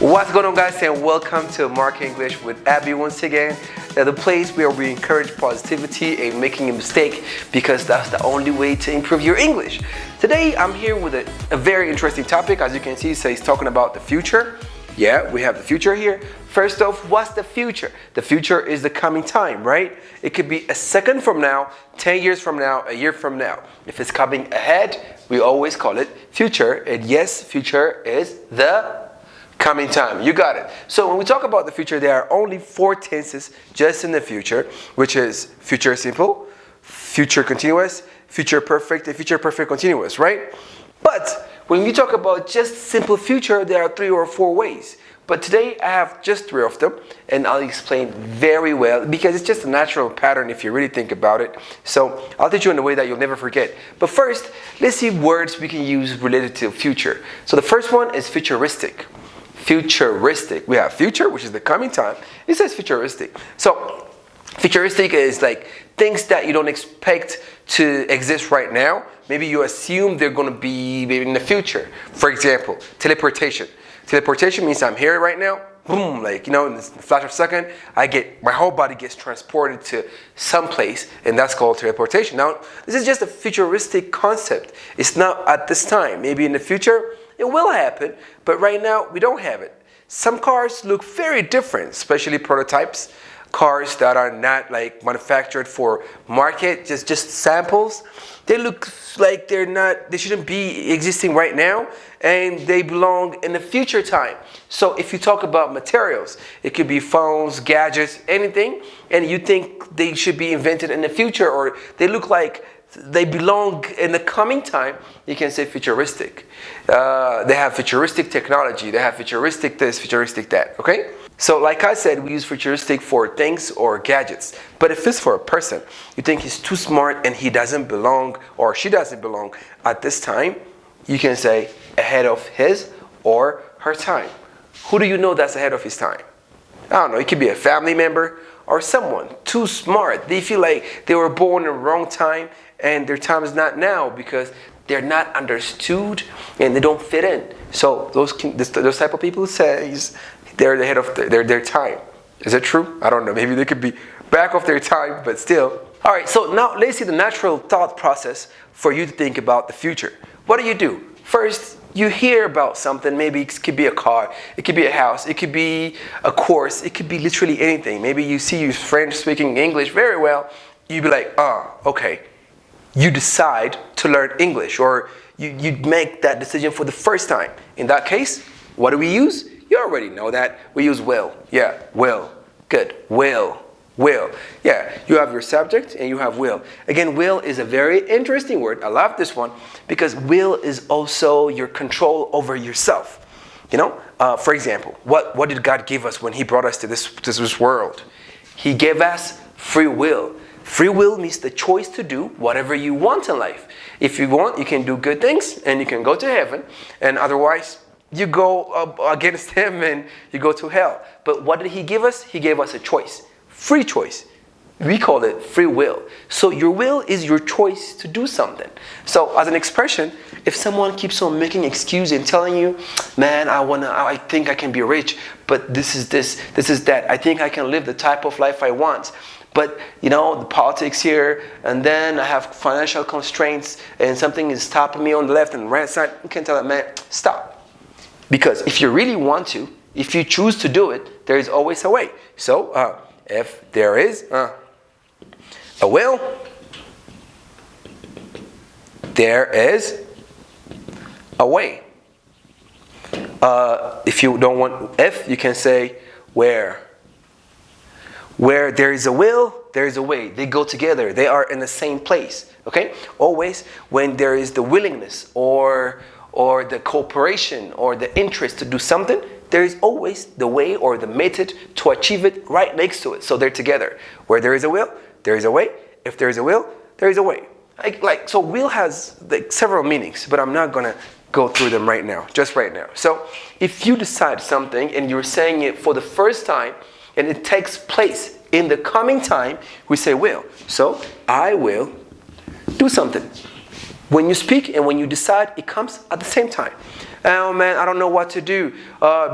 What's going on, guys, and welcome to Mark English with Abby once again. The place where we encourage positivity and making a mistake, because that's the only way to improve your English. Today I'm here with a very interesting topic. As you can see, so he's talking about the future. Yeah, we have the future here. First off, what's the future? The future is the coming time, right? It could be a second from now, 10 years from now, a year from now. If it's coming ahead, we always call it future. And yes, future is the coming time. You got it. So when we talk about the future, there are only 4 tenses just in the future, which is future simple, future continuous, future perfect, and future perfect continuous, right? But when we talk about just simple future, there are 3 or 4 ways. But today I have just 3 of them, and I'll explain very well, because it's just a natural pattern if you really think about it. So I'll teach you in a way that you'll never forget. But first, let's see words we can use related to future. So the first one is futuristic. Futuristic. We have future, which is the coming time. It says futuristic. So futuristic is like things that you don't expect to exist right now. Maybe you assume they're going to be maybe in the future. For example, teleportation. Teleportation means I'm here right now. Boom, like, you know, in the flash of a second, my whole body gets transported to some place, and that's called teleportation. Now, this is just a futuristic concept. It's not at this time. Maybe in the future, it will happen, but right now, we don't have it. Some cars look very different, especially prototypes. Cars that are not like manufactured for market, just samples. They look like they shouldn't be existing right now, and they belong in the future time. So if you talk about materials, it could be phones, gadgets, anything, and you think they should be invented in the future, or they look like they belong in the coming time, you can say futuristic. They have futuristic technology, they have futuristic this, futuristic that, okay? So like I said, we use futuristic for things or gadgets. But if it's for a person, you think he's too smart and he doesn't belong, or she doesn't belong at this time, you can say ahead of his or her time. Who do you know that's ahead of his time? I don't know, it could be a family member or someone too smart. They feel like they were born in the wrong time and their time is not now because they're not understood and they don't fit in. So those type of people says they're ahead of their time. Is it true? I don't know. Maybe they could be back of their time, but still. All right, so now let's see the natural thought process for you to think about the future. What do? First, you hear about something. Maybe it could be a car, it could be a house, it could be a course, it could be literally anything. Maybe you see your friend speaking English very well. You'd be like, okay. You decide to learn English, or you make that decision for the first time. In that case, what do we use? You already know that. We use will. Yeah, will. Good. Will. Yeah, you have your subject and you have will. Again, will is a very interesting word. I love this one because will is also your control over yourself. You know, for example, what did God give us when He brought us to this world? He gave us free will. Free will means the choice to do whatever you want in life. If you want, you can do good things and you can go to heaven, and otherwise you go against Him and you go to hell. But what did He give us? He gave us a choice. Free choice. We call it free will. So your will is your choice to do something. So as an expression, if someone keeps on making excuses and telling you, man, I think I can be rich, but this is that. I think I can live the type of life I want. But, you know, the politics here, and then I have financial constraints, and something is stopping me on the left and right side, you can tell that man, stop. Because if you really want to, if you choose to do it, there is always a way. So, if there is a will, there is a way. If you don't want if, you can say where. Where there is a will, there is a way. They go together. They are in the same place. Okay? Always when there is the willingness or the cooperation or the interest to do something, there is always the way or the method to achieve it right next to it. So they're together. Where there is a will, there is a way. If there is a will, there is a way. So will has like several meanings, but I'm not going to go through them right now, just right now. So if you decide something and you're saying it for the first time, and it takes place in the coming time, we say will. So, I will do something. When you speak and when you decide, it comes at the same time. Oh man, I don't know what to do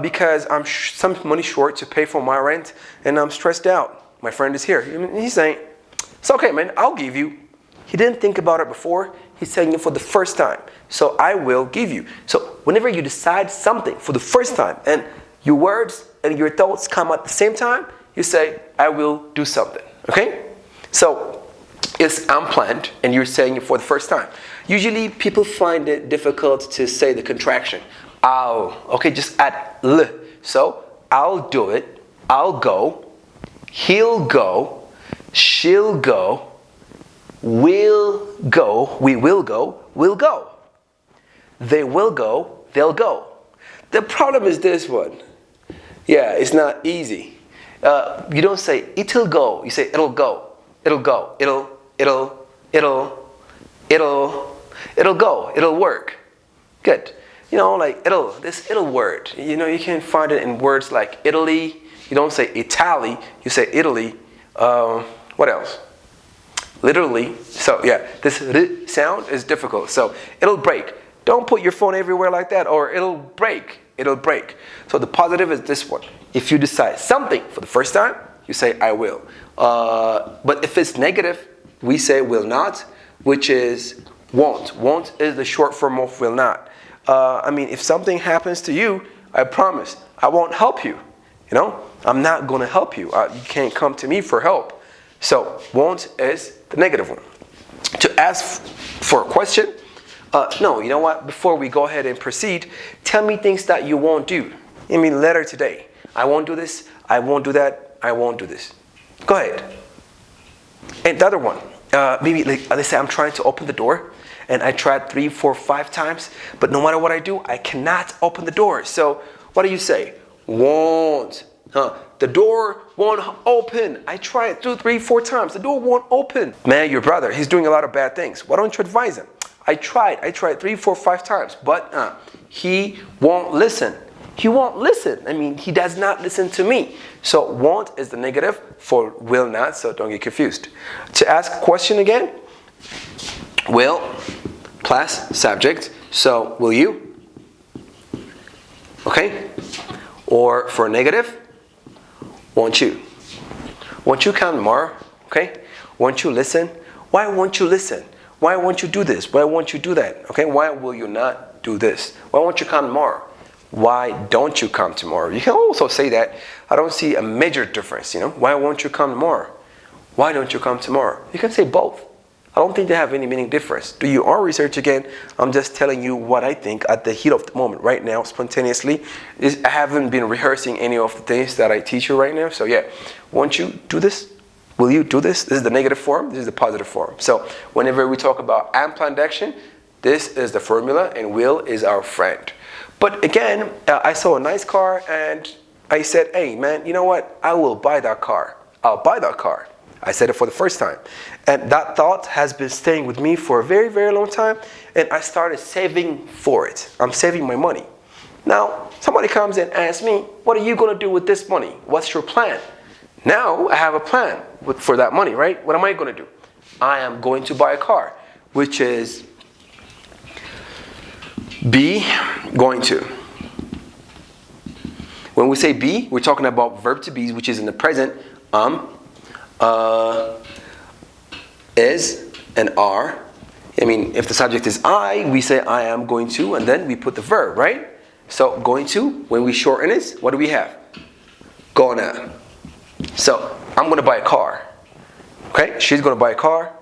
because I'm some money short to pay for my rent and I'm stressed out. My friend is here. He's saying, it's okay, man, I'll give you. He didn't think about it before. He's saying it for the first time. So I will give you. So whenever you decide something for the first time and your words and your thoughts come at the same time, you say, I will do something. Okay? So it's unplanned and you're saying it for the first time. Usually people find it difficult to say the contraction. I'll. Okay, just add l. So I'll do it. I'll go. He'll go. She'll go. We'll go. We will go. We'll go. They will go. They'll go. The problem is this one. Yeah, it's not easy. You don't say it'll go. You say it'll go. It'll go. It'll go. It'll work. Good. You know, like this it'll word. You know, you can find it in words like Italy. You don't say Italy. You say Italy. What else? Literally. So yeah, this r sound is difficult. So it'll break. Don't put your phone everywhere like that, or it'll break. It'll break. So the positive is this one. If you decide something for the first time, you say I will. But if it's negative, we say will not, which is won't. Won't is the short form of will not. I mean, if something happens to you, I promise I won't help you. You know, I'm not going to help you. You can't come to me for help. So won't is the negative one. To ask for a question, no, you know what? Before we go ahead and proceed, tell me things that you won't do. I mean, letter today. I won't do this. I won't do that. I won't do this. Go ahead. And the other one, maybe like let's say I'm trying to open the door, and I tried 3, 4, 5 times, but no matter what I do, I cannot open the door. So what do you say? Won't. The door won't open. I tried 2, 3, 4 times. The door won't open. Man, your brother, he's doing a lot of bad things. Why don't you advise him? I tried 3, 4, 5 times, but he won't listen. He won't listen. I mean, he does not listen to me. So won't is the negative for will not, so don't get confused. To ask a question again, will plus subject. So will you? Okay? Or for negative, won't you? Won't you come tomorrow? Okay? Won't you listen? Why won't you listen? Why won't you do this? Why won't you do that? Okay? Why will you not do this? Why won't you come tomorrow? Why don't you come tomorrow? You can also say that. I don't see a major difference, you know? Why won't you come tomorrow? Why don't you come tomorrow? You can say both. I don't think they have any meaning difference. Do your own research again. I'm just telling you what I think at the heat of the moment right now, spontaneously. I haven't been rehearsing any of the things that I teach you right now. So yeah, won't you do this? Will you do this? This is the negative form. This is the positive form. So whenever we talk about unplanned action, this is the formula and will is our friend. But again, I saw a nice car and I said, hey man, you know what? I will buy that car. I'll buy that car. I said it for the first time. And that thought has been staying with me for a very, very long time. And I started saving for it. I'm saving my money. Now, somebody comes and asks me, what are you going to do with this money? What's your plan? Now, I have a plan for that money, right? What am I going to do? I am going to buy a car, which is be going to. When we say be, we're talking about verb to be, which is in the present. Is and are. I mean, if the subject is I, we say I am going to, and then we put the verb, right? So going to, when we shorten it, what do we have? Gonna. So I'm going to buy a car. Okay, she's going to buy a car.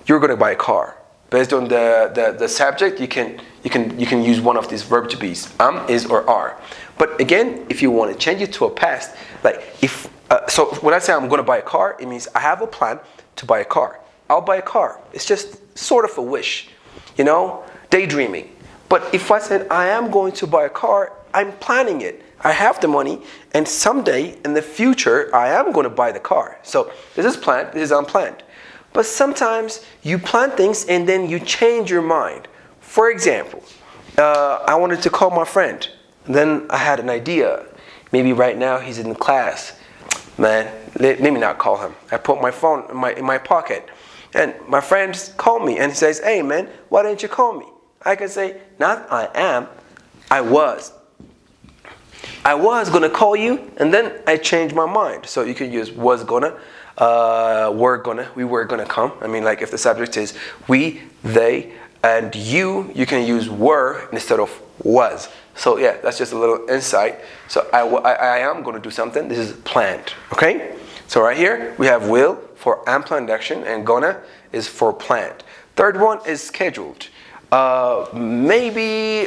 You're going to buy a car. Based on the subject, you can use one of these verb to be's, is, or are. But again, if you want to change it to a past, like if so when I say I'm going to buy a car, it means I have a plan to buy a car. I'll buy a car. It's just sort of a wish, you know, daydreaming. But if I said I am going to buy a car, I'm planning it. I have the money, and someday in the future, I am going to buy the car. So this is planned, this is unplanned. But sometimes you plan things and then you change your mind. For example, I wanted to call my friend. And then I had an idea. Maybe right now he's in class. Man, let me not call him. I put my phone in my pocket. And my friend called me and he says, hey man, why didn't you call me? I can say, not I am. I was gonna call you, and then I changed my mind. So you can use was gonna, we were gonna come. I mean, like if the subject is we, they, and you can use were instead of was. So yeah, that's just a little insight. So I am gonna do something. This is planned, okay? So right here, we have will for unplanned action, and gonna is for planned. Third one is scheduled. Maybe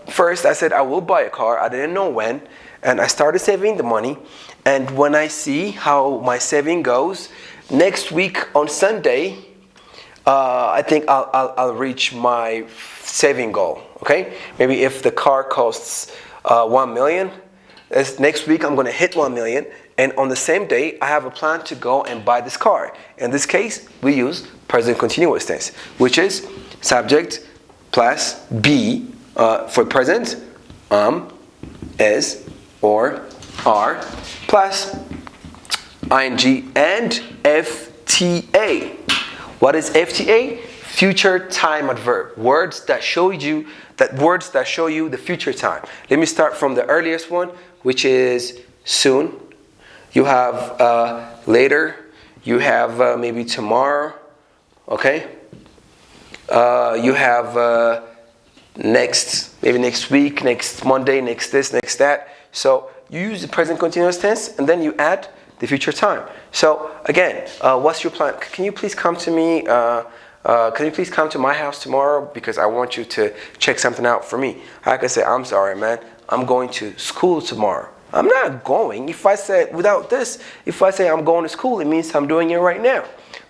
first I said I will buy a car. I didn't know when, and I started saving the money. And when I see how my saving goes, next week on Sunday, I think I'll reach my saving goal. Okay, maybe if the car costs 1 million, next week I'm gonna hit 1 million, and on the same day I have a plan to go and buy this car. In this case, we use present continuous tense, which is subject plus be for present, is, or are, plus ing and FTA. What is FTA? Future time adverb. Words that show you the future time. Let me start from the earliest one, which is soon. You have later. You have maybe tomorrow. Okay. You have next, maybe next week, next Monday, next this, next that. So you use the present continuous tense, and then you add the future time. So again, what's your plan? Can you please come to me? Can you please come to my house tomorrow, because I want you to check something out for me? I can say, I'm sorry, man. I'm going to school tomorrow. I'm not going. If I say without this, if I say I'm going to school, it means I'm doing it right now.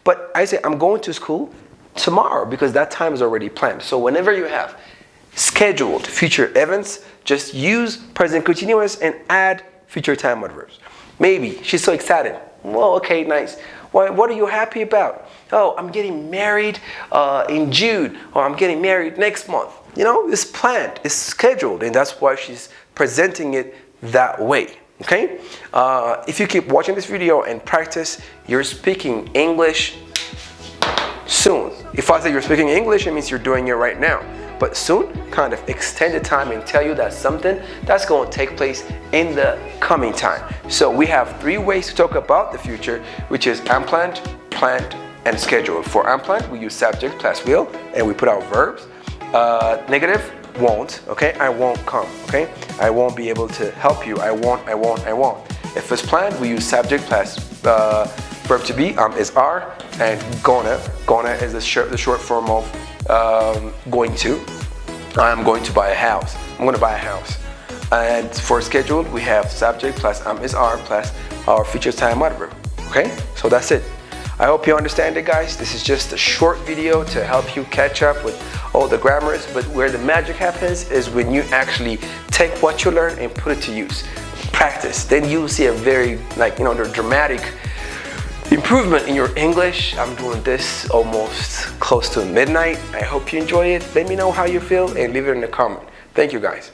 But I say I'm going to school tomorrow because that time is already planned. So whenever you have scheduled future events, just use present continuous and add future time adverbs. Maybe she's so excited. Well, okay, nice. What are you happy about? Oh, I'm getting married in June, or I'm getting married next month. You know, it's planned, it's scheduled, and that's why she's presenting it that way. Okay? If you keep watching this video and practice, you're speaking English soon. If I say you're speaking English, it means you're doing it right now. But soon, kind of extend the time and tell you that's something that's going to take place in the coming time. So we have 3 ways to talk about the future, which is unplanned, planned, and scheduled. For unplanned, we use subject plus will, and we put out verbs. Negative, won't, okay? I won't come, okay? I won't be able to help you. I won't. If it's planned, we use subject plus verb to be, is are, and gonna. Gonna is the short form of going to. I'm going to buy a house. I'm going to buy a house. And for scheduled, we have subject plus is are plus our future time adverb. Okay? So that's it. I hope you understand it, guys. This is just a short video to help you catch up with all the grammars, but where the magic happens is when you actually take what you learn and put it to use. Practice. Then you'll see a very, the dramatic improvement in your English. I'm doing this almost close to midnight. I hope you enjoy it. Let me know how you feel and leave it in the comment. Thank you, guys.